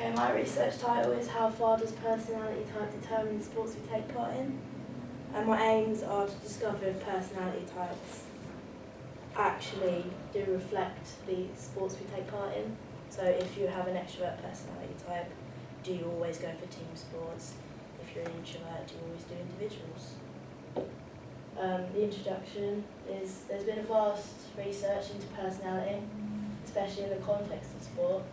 Okay, my research title is How Far Does Personality Type Determine the Sports We Take Part in? And my aims are to discover if personality types actually do reflect the sports we take part in. So if you have an extrovert personality type, do you always go for team sports? If you're an introvert, do you always do individuals? The introduction is there's been a vast research into personality, especially in the context of sport.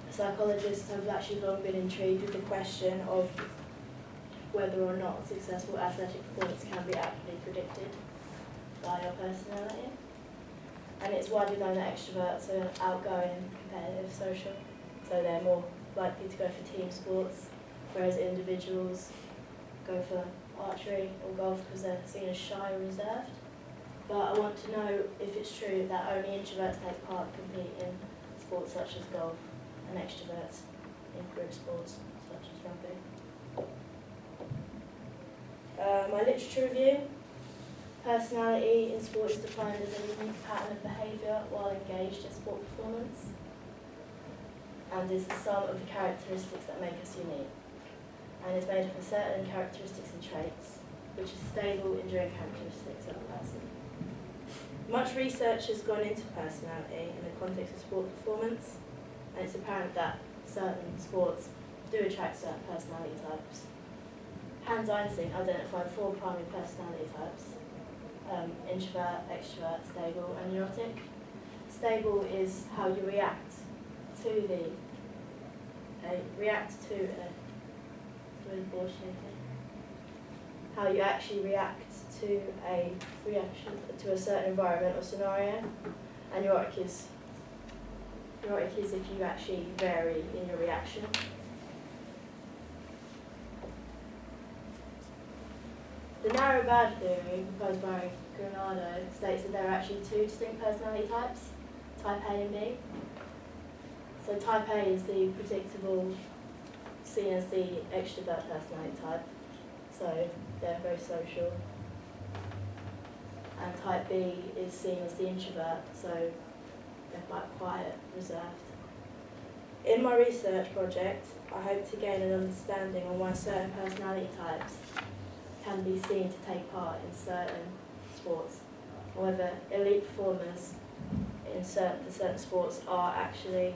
Psychologists have actually long been intrigued with the question of whether or not successful athletic performance can be accurately predicted by your personality. And it's widely known that extroverts are outgoing, competitive, social, so they're more likely to go for team sports, whereas individuals go for archery or golf because they're seen as shy or reserved. But I want to know if it's true that only introverts take part and compete in sports such as golf, and extroverts in group sports such as rugby. My literature review. Personality in sport is defined as a unique pattern of behaviour while engaged in sport performance, and is the sum of the characteristics that make us unique, and is made up of certain characteristics and traits, which are stable, enduring characteristics of a person. Much research has gone into personality in the context of sport performance, and it's apparent that certain sports do attract certain personality types. Hans Eysenck identified 4 primary personality types: introvert, extrovert, stable, and neurotic. Stable is how you react to how you actually react to a certain environment or scenario, and neurotic is if you actually vary in your reaction. The narrow bad theory proposed by Granado states that there are actually 2 distinct personality types, type A and B. So type A is the predictable, seen as the extrovert personality type, so they're very social. And type B is seen as the introvert, so they're quite quiet, reserved. In my research project, I hope to gain an understanding on why certain personality types can be seen to take part in certain sports. However, elite performers in certain sports are actually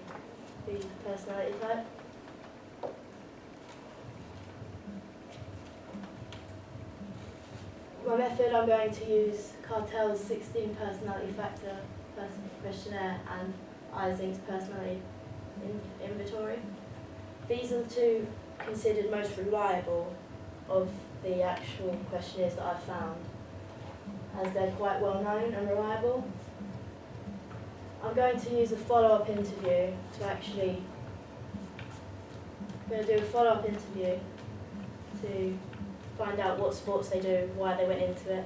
the personality type. My method, I'm going to use Cartel's 16 personality factor questionnaire and Eysenck's personality inventory. These are the 2 considered most reliable of the actual questionnaires that I've found, as they're quite well known and reliable. I'm going to use a follow-up interview to find out what sports they do, why they went into it.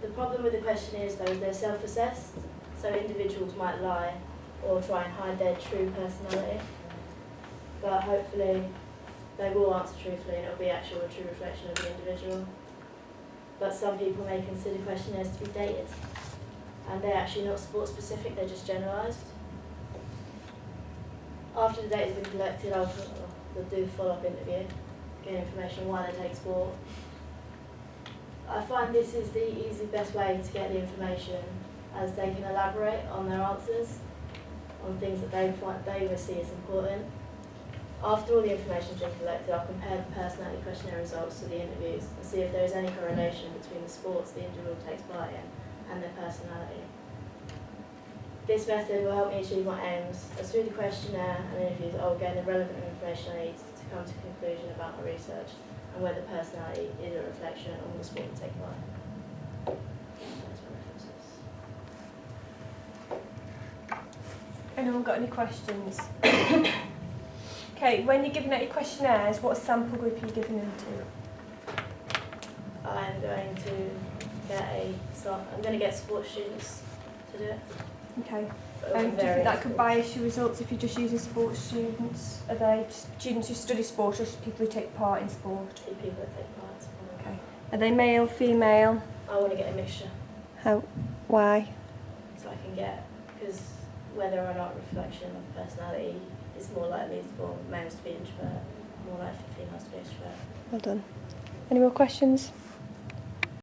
The problem with the questionnaires though is they're self-assessed, so individuals might lie or try and hide their true personality, but hopefully they will answer truthfully and it will be a true reflection of the individual. But some people may consider questionnaires to be dated, and they're actually not sport specific, they're just generalised. After the data has been collected, I'll do a follow-up interview, gain information on why they take sport. I find this is the best way to get the information, as they can elaborate on their answers, on things that they see as important. After all the information has been collected, I'll compare the personality questionnaire results to the interviews and see if there is any correlation between the sports the individual takes part in and their personality. This method will help me achieve my aims, as through the questionnaire and interviews I will gain the relevant information I need to come to a conclusion about my research and whether personality is a reflection on the sport we take part in. That's my references. Anyone got any questions? Okay, when you're giving out your questionnaires, what sample group are you giving them to? I'm going to get sports students to do it. Okay. Do you think that could bias your results if you're just using sports students? Are they students who study sport or people who take part in sport? People that take part in sport. Okay. Are they male, female? I want to get a mixture. Why? So I can get, because whether or not reflection of personality is more likely for males to be introvert, more likely for females to be extrovert. Well done. Any more questions?